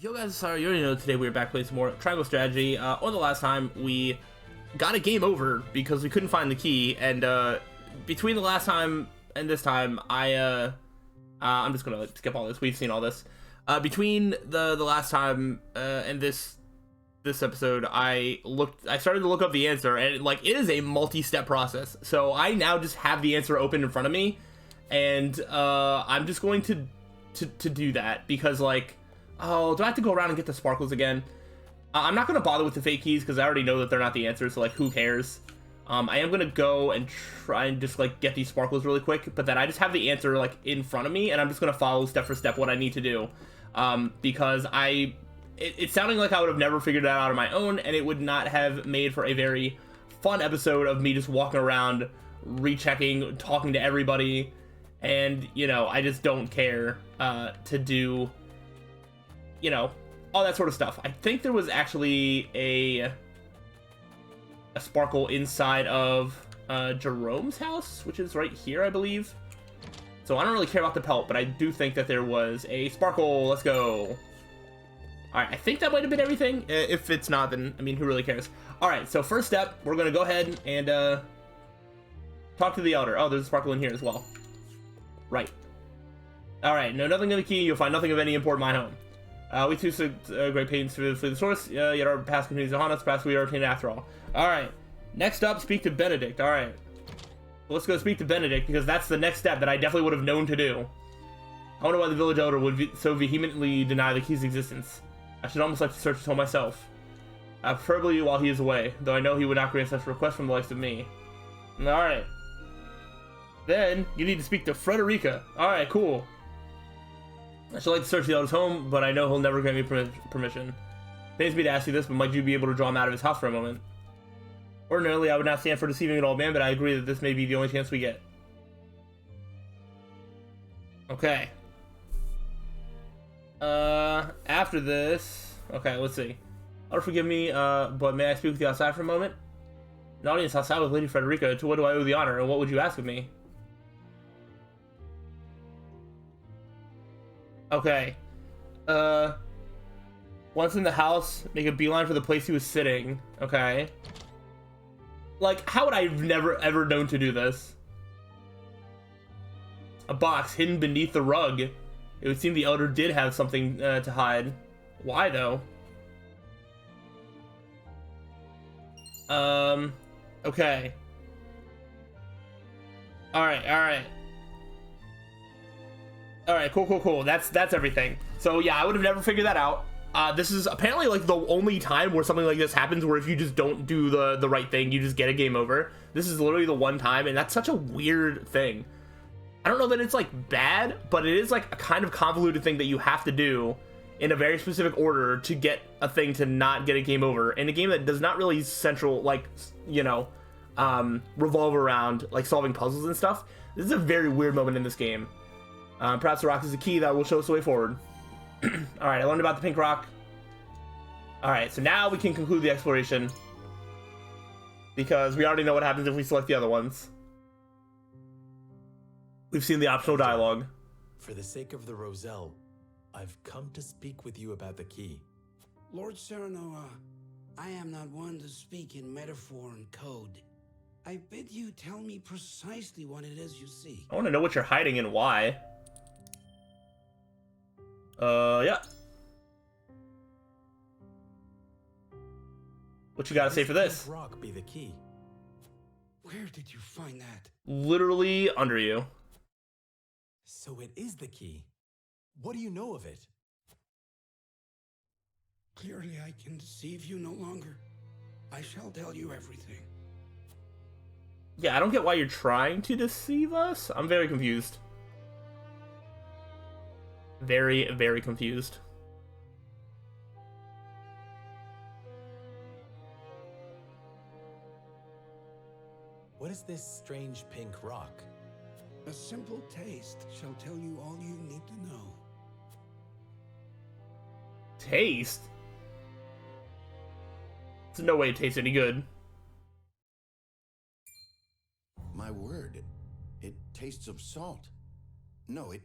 Yo guys, sorry, you already know today we were back playing some more Triangle Strategy. On the last time, we got a game over because we couldn't find the key, and between the last time and this time, I'm just gonna skip all this. We've seen all this. Between the last time and this episode, I started to look up the answer, and it is a multi-step process. So I now just have the answer open in front of me, and I'm just going to do that because oh, do I have to go around and get the sparkles again? I'm not going to bother with the fake keys because I already know that they're not the answer, so who cares? I am going to go and try and just get these sparkles really quick, but then I just have the answer in front of me, and I'm just going to follow step for step what I need to do. Because it's sounding like I would have never figured that out on my own, and it would not have made for a very fun episode of me just walking around, rechecking, talking to everybody, and, I just don't care to do, all that sort of stuff. I think there was actually a sparkle inside of Jerome's house, which is right here, I believe. So I don't really care about the pelt, but I do think that there was a sparkle. Let's go. All right, I think that might have been everything. If it's not, then, who really cares? All right, so first step, we're going to go ahead and talk to the elder. Oh, there's a sparkle in here as well. Right. All right, no, nothing in the key. You'll find nothing of any import in my home. We too took great pains to flee the source, yet our past continues to haunt us. Perhaps we are obtained after all. Alright, next up, speak to Benedict. Alright, let's go speak to Benedict, because that's the next step that I definitely would have known to do. I wonder why the village elder would so vehemently deny the key's existence. I should almost like to search his home myself. Preferably while he is away, though I know he would not grant such requests from the likes of me. Alright. Then, you need to speak to Frederica. Alright, cool. I should like to search the elder's home, but I know he'll never grant me permission. Pains me to ask you this, but might you be able to draw him out of his house for a moment? Ordinarily, I would not stand for deceiving an old man, but I agree that this may be the only chance we get. Okay. After this... Okay, let's see. Elder, forgive me, but may I speak with you outside for a moment? An audience outside with Lady Frederica. To what do I owe the honor, and what would you ask of me? Okay. Once in the house, make a beeline for the place he was sitting. Okay. How would I have never ever known to do this? A box hidden beneath the rug. It would seem the elder did have something to hide. Why, though? Okay. Alright. Alright, cool. That's everything. So yeah, I would have never figured that out. This is apparently the only time where something like this happens, where if you just don't do the right thing, you just get a game over. This is literally the one time, and that's such a weird thing. I don't know that it's bad, but it is a kind of convoluted thing that you have to do in a very specific order to get a thing to not get a game over in a game that does not really revolve around solving puzzles and stuff. This is a very weird moment in this game. Perhaps the rock is the key that will show us the way forward. Alright, I learned about the pink rock. Alright, so now we can conclude the exploration, because we already know what happens if we select the other ones. We've seen the optional dialogue. For the sake of the Roselle, I've come to speak with you about the key. Lord Serenoa, I am not one to speak in metaphor and code. I bid you tell me precisely what it is you see. I want to know what you're hiding and why. Yeah. What you gotta say for this? Rock be the key. Where did you find that? Literally under you. So it is the key. What do you know of it? Clearly I can deceive you no longer. I shall tell you everything. Yeah, I don't get why you're trying to deceive us. I'm very confused. Very, very confused. What is this strange pink rock? A simple taste shall tell you all you need to know. Taste? There's no way it tastes any good. My word, it tastes of salt. No, it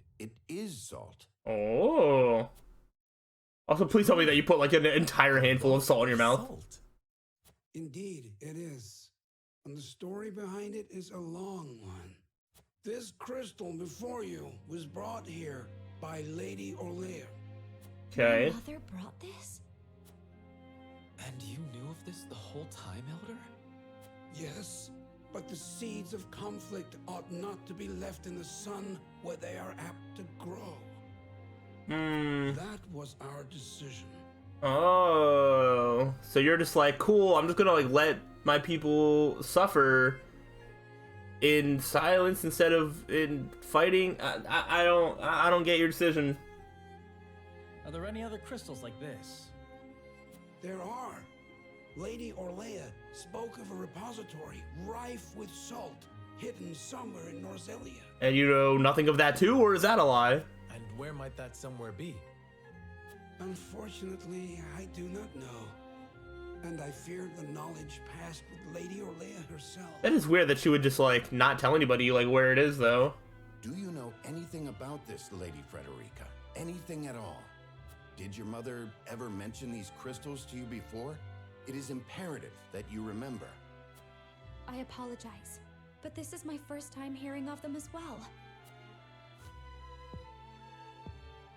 is salt. Oh. Also, please tell me that you put like an entire handful of salt in your mouth. Salt. Indeed, it is. And the story behind it is a long one. This crystal before you was brought here by Lady Orlea. Okay. My mother brought this? And you knew of this the whole time, Elder? Yes, but the seeds of conflict ought not to be left in the sun where they are apt to grow. That was our decision. Oh, so you're just like, cool, I'm just gonna like let my people suffer in silence instead of in fighting. I don't get your decision. Are there any other crystals like this? There are. Lady Orlea spoke of a repository rife with salt, hidden somewhere in Norzelia. And you know nothing of that too, or is that a lie? And where might that somewhere be? Unfortunately, I do not know. And I fear the knowledge passed with Lady Orlea herself. That is weird that she would just like not tell anybody like where it is though. Do you know anything about this, Lady Frederica? Anything at all? Did your mother ever mention these crystals to you before? It is imperative that you remember. I apologize, but this is my first time hearing of them as well.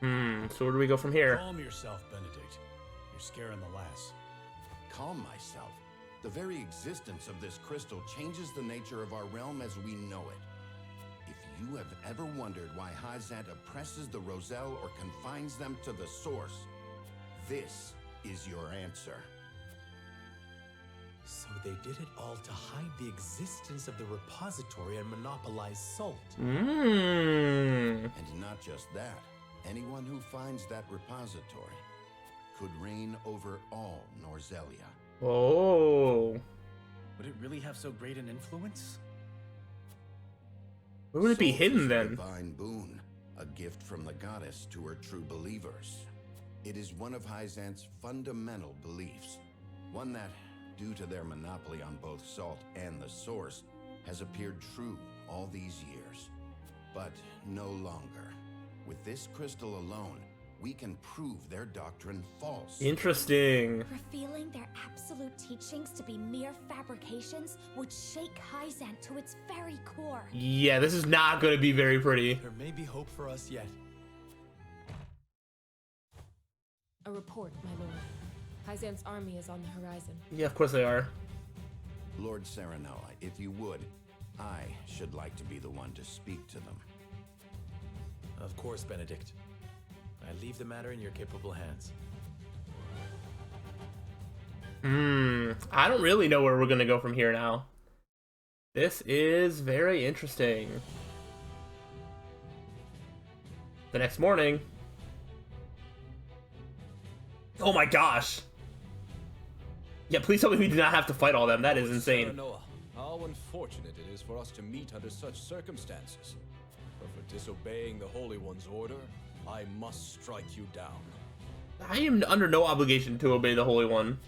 So where do we go from here? Calm yourself, Benedict. You're scaring the lass. Calm myself. The very existence of this crystal changes the nature of our realm as we know it. If you have ever wondered why Hyzante oppresses the Roselle or confines them to the source, this is your answer. So they did it all to hide the existence of the repository and monopolize salt. And not just that, anyone who finds that repository could reign over all Norzelia. Oh. Would it really have so great an influence? Where would it be Salt hidden is a then? divine boon, a gift from the goddess to her true believers. It is one of Hyzante's fundamental beliefs, one that, due to their monopoly on both salt and the source, has appeared true all these years. But no longer. With this crystal alone, we can prove their doctrine false. Interesting. Revealing their absolute teachings to be mere fabrications would shake Hyzante to its very core. Yeah, this is not going to be very pretty. There may be hope for us yet. A report, my lord. Hyzante's army is on the horizon. Yeah, of course they are. Lord Serenoa, if you would, I should like to be the one to speak to them. Of course, Benedict. I leave the matter in your capable hands. I don't really know where we're going to go from here now. This is very interesting. The next morning. Oh my gosh. Yeah, please tell me we do not have to fight all them. That is insane. Serenoa, how unfortunate it is for us to meet under such circumstances. But for disobeying the Holy One's order, I must strike you down. I am under no obligation to obey the Holy One.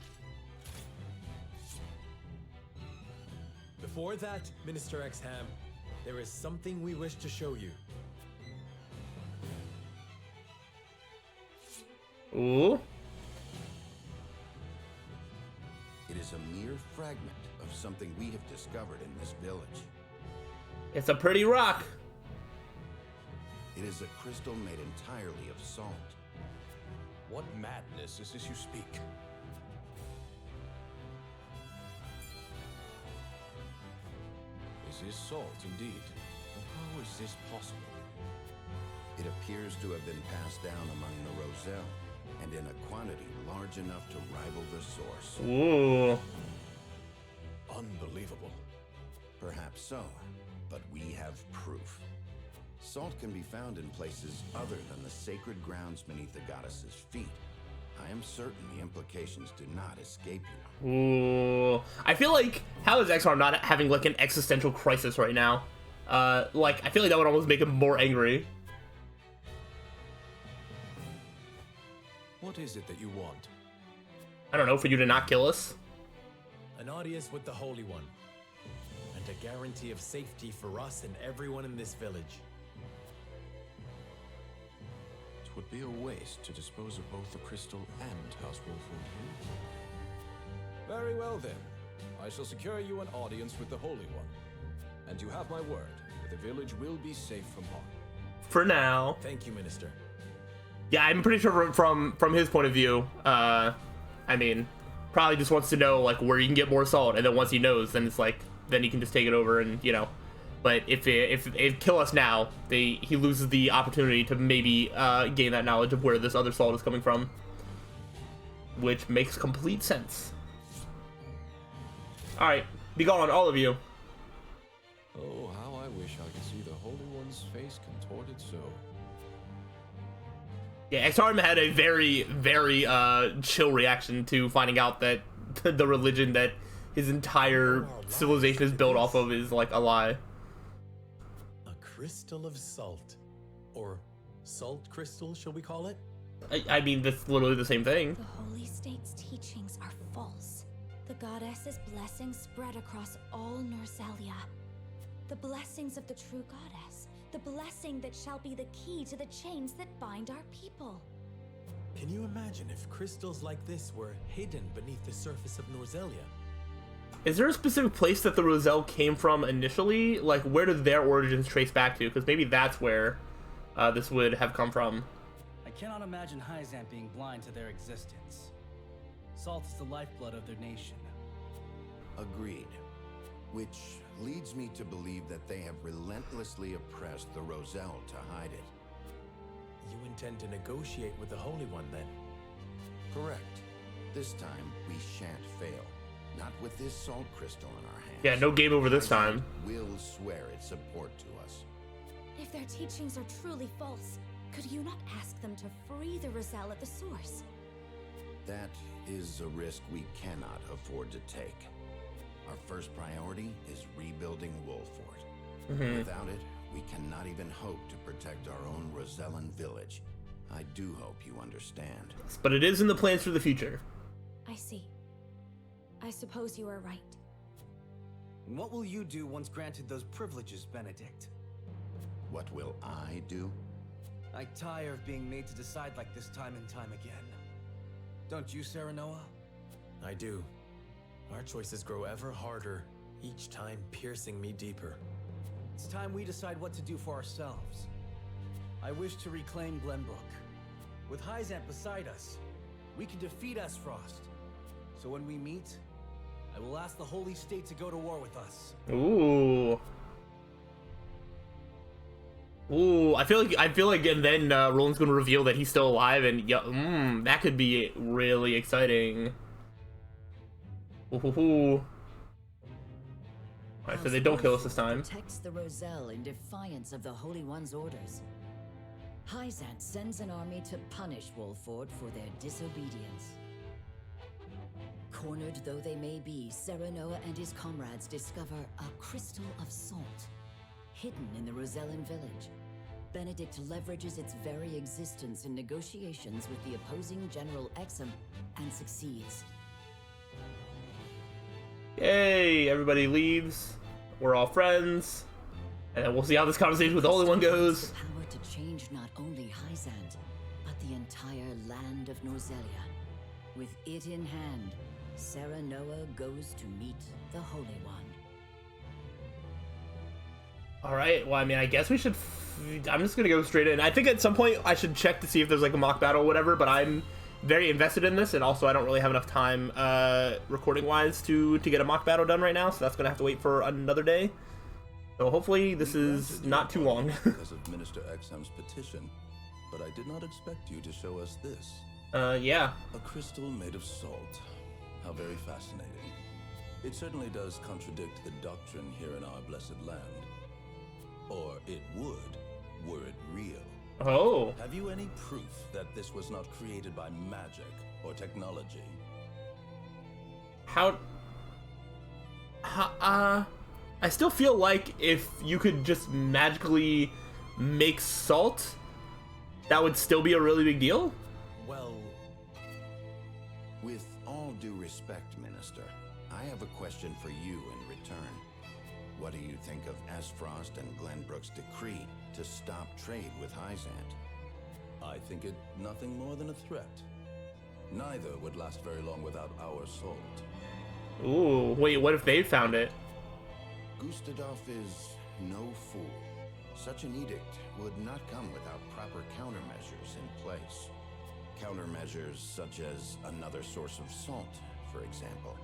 Before that, Minister Exham, there is something we wish to show you. Ooh. It is a mere fragment of something we have discovered in this village. It's a pretty rock. It is a crystal made entirely of salt. What madness is this you speak? This is salt, indeed. But how is this possible? It appears to have been passed down among the Roselle, and in a quantity large enough to rival the source. Ooh. Unbelievable. Perhaps so, but we have proof. Salt can be found in places other than the sacred grounds beneath the goddess's feet. I am certain the implications do not escape you. Ooh. I feel like, how is XR not having like an existential crisis right now? Like, I feel like that would almost make him more angry. What is it that you want? I don't know, for you to not kill us? An audience with the Holy One. And a guarantee of safety for us and everyone in this village. would be a waste to dispose of both the crystal and House Wolfwood here. Very well then. I shall secure you an audience with the Holy One. And you have my word that the village will be safe from harm. For now. Thank you, Minister. Yeah, I'm pretty sure from his point of view, I mean, probably just wants to know like where you can get more salt, and then once he knows, then it's like then he can just take it over and you know. But if they kill us now, he loses the opportunity to maybe gain that knowledge of where this other salt is coming from, which makes complete sense. All right, be gone, all of you. Oh, how I wish I could see the Holy One's face contorted so. Yeah, Exarm had a very, very chill reaction to finding out that the religion that his entire civilization is built off of is like a lie. A crystal of salt. Or salt crystal, shall we call it? I mean, that's literally the same thing. The Holy State's teachings are false. The goddess's blessings spread across all Norzelia. The blessings of the true goddess. The blessing that shall be the key to the chains that bind our people. Can you imagine if crystals like this were hidden beneath the surface of Norzelia? Is there a specific place that the Roselle came from initially? Like, where did their origins trace back to? Because maybe that's where this would have come from. I cannot imagine Hyzante being blind to their existence. Salt is the lifeblood of their nation. Agreed. Which leads me to believe that they have relentlessly oppressed the Roselle to hide it. You intend to negotiate with the Holy One, then? Correct. This time, we shan't fail. Not with this salt crystal in our hands. Yeah, no game over this time. Will swear its support to us. If their teachings are truly false, could you not ask them to free the Roselle at the source? That is a risk we cannot afford to take. Our first priority is rebuilding Wolfort. Without it, we cannot even hope to protect our own Rosellan village. I do hope you understand. But it is in the plans for the future. I see. I suppose you are right. And what will you do once granted those privileges, Benedict? What will I do? I tire of being made to decide like this time and time again. Don't you, Serenoa? I do. Our choices grow ever harder, each time piercing me deeper. It's time we decide what to do for ourselves. I wish to reclaim Glenbrook. With Hyzante beside us, we can defeat Esfrost. So when we meet, I will ask the Holy State to go to war with us. Ooh. Ooh, I feel like, and then Roland's gonna reveal that he's still alive, and yeah, that could be really exciting. Ooh. Alright, so they don't kill us this time. Protects the Roselle in defiance of the Holy One's orders. Hyzante sends an army to punish Wolford for their disobedience. Cornered though they may be, Serenoa and his comrades discover a crystal of salt, hidden in the Rosellan village. Benedict leverages its very existence in negotiations with the opposing General Exum and succeeds. Yay, everybody leaves. We're all friends. And then we'll see how this conversation with the Holy One goes. The power to change not only Hyzante, but the entire land of Norzelia. With it in hand, Serenoa goes to meet the Holy One. Alright, well, I mean, I guess we should... I'm just gonna go straight in. I think at some point I should check to see if there's like a mock battle or whatever, but I'm very invested in this, and also I don't really have enough time recording-wise to get a mock battle done right now, so that's gonna have to wait for another day. So hopefully this is not too long. Because of Minister Exum's petition, but I did not expect you to show us this. Yeah. A crystal made of salt. How very fascinating. It certainly does contradict the doctrine here in our blessed land. Or it would, were it real. Oh. Have you any proof that this was not created by magic or technology? I still feel like if you could just magically make salt, that would still be a really big deal? Well... With all due respect, Minister, I have a question for you in return. What do you think of Esfrost and Glenbrook's decree to stop trade with Hyzante? I think it nothing more than a threat. Neither would last very long without our salt. Ooh, wait, what if they found it? Gustadolf is no fool. Such an edict would not come without proper countermeasures in place. Countermeasures such as another source of salt, for example.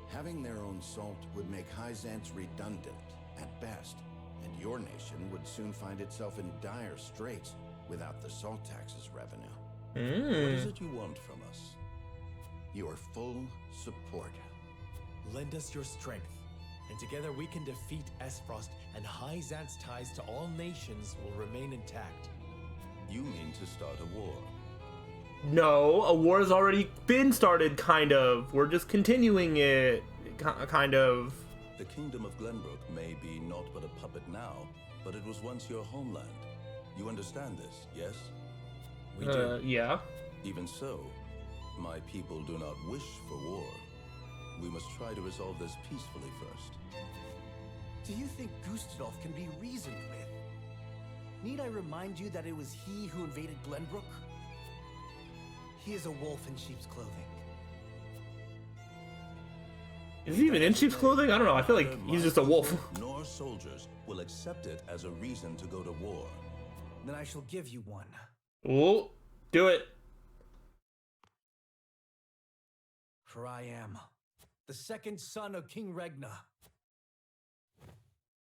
Having their own salt would make Hyzante redundant at best, and your nation would soon find itself in dire straits without the salt tax's revenue. What is it you want from us? Your full support. Lend us your strength, and together we can defeat Esfrost, and Hyzante's ties to all nations will remain intact. You mean to start a war? No, a war has already been started, kind of. We're just continuing it, kind of. The kingdom of Glenbrook may be naught but a puppet now, but it was once your homeland. You understand this, yes? We do. Yeah. Even so, my people do not wish for war. We must try to resolve this peacefully first. Do you think Gustadolf can be reasoned with? Need I remind you that it was he who invaded Glenbrook? He is a wolf in sheep's clothing. Is he even in sheep's clothing? I don't know. I feel like he's just a wolf. Nor soldiers will accept it as a reason to go to war. Then I shall give you one. Ooh, do it. For I am the second son of King Regna,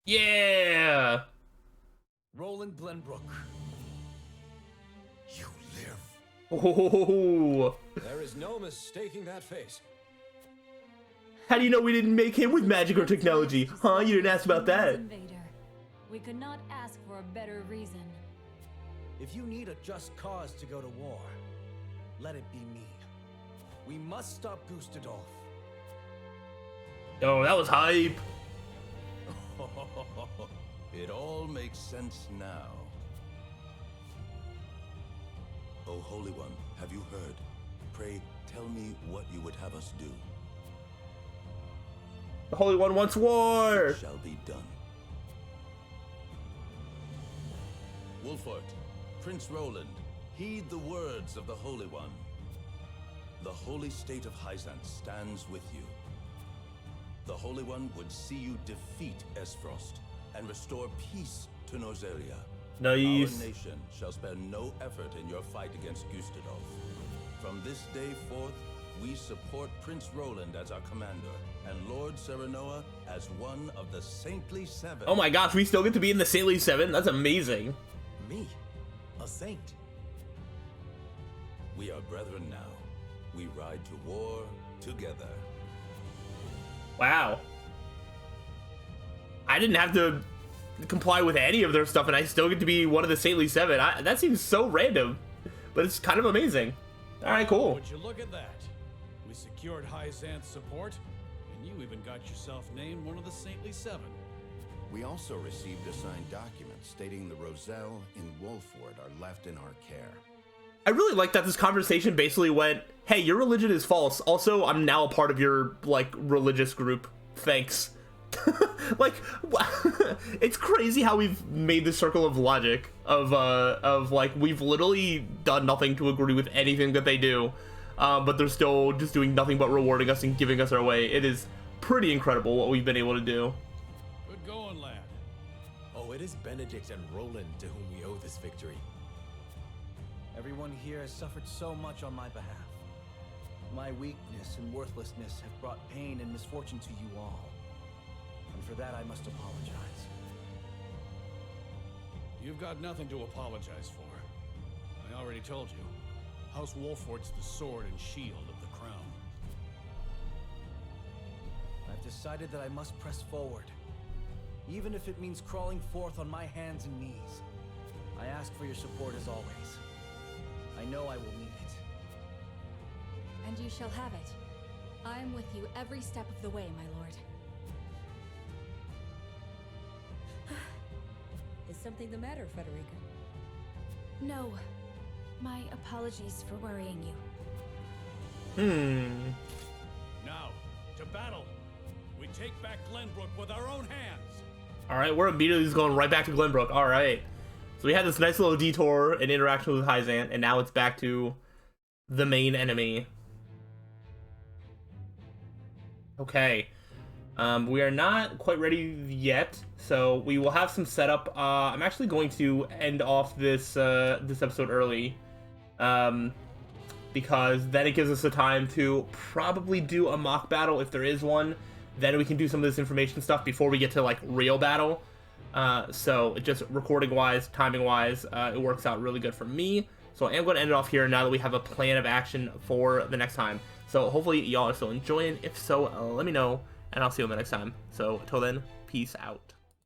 Yeah. Roland Glenbrook. You live. Oh. There is no mistaking that face. How do you know we didn't make him with magic or technology? Huh? You didn't ask about that. Invader. We could not ask for a better reason. If you need a just cause to go to war, let it be me. We must stop Gustadolf. Oh, that was hype. It all makes sense now. O Holy One, have you heard? Pray, tell me what you would have us do. The Holy One wants war. It shall be done. Wolfort, Prince Roland, heed the words of the Holy One. The holy state of Hyzante stands with you. The Holy One would see you defeat Esfrost and restore peace to Norzelia. Nice. Our nation shall spare no effort in your fight against Gustadolf. From this day forth, we support Prince Roland as our commander and Lord Serenoa as one of the Saintly Seven. Oh my gosh, we still get to be in the Saintly Seven? That's amazing. Me? A saint? We are brethren now. We ride to war together. Wow. I didn't have to comply with any of their stuff, and I still get to be one of the Saintly Seven. That seems so random, but it's kind of amazing. All right, cool. Would you look at that? We secured Hyzante's support, and you even got yourself named one of the Saintly Seven. We also received a signed document stating the Roselle and Wolford are left in our care. I really like that this conversation basically went, hey, your religion is false. Also, I'm now a part of your, like, religious group. Thanks. Like, it's crazy how we've made the circle of logic of like, we've literally done nothing to agree with anything that they do, but they're still just doing nothing but rewarding us and giving us our way. It is pretty incredible what we've been able to do. Good going, lad. Oh, it is Benedict and Roland to whom we owe this victory. Everyone here has suffered so much on my behalf. My weakness and worthlessness have brought pain and misfortune to you all. And for that I must apologize. You've got nothing to apologize for. I already told you. House Wolfort's the sword and shield of the crown. I've decided that I must press forward, even if it means crawling forth on my hands and knees. I ask for your support as always. I know I will need it. And you shall have it. I am with you every step of the way, my lord. Is something the matter, Frederica? No. My apologies for worrying you. Now, to battle. We take back Glenbrook with our own hands. All right, we're immediately just going right back to Glenbrook. All right. So we had this nice little detour and interaction with Hyzante, and now it's back to the main enemy. Okay. We are not quite ready yet, so we will have some setup. I'm actually going to end off this this episode early, because then it gives us the time to probably do a mock battle if there is one. Then we can do some of this information stuff before we get to like real battle. So just recording-wise, timing-wise, it works out really good for me. So I am going to end it off here now that we have a plan of action for the next time. So hopefully y'all are still enjoying. If so, let me know, and I'll see you on the next time. So until then, peace out.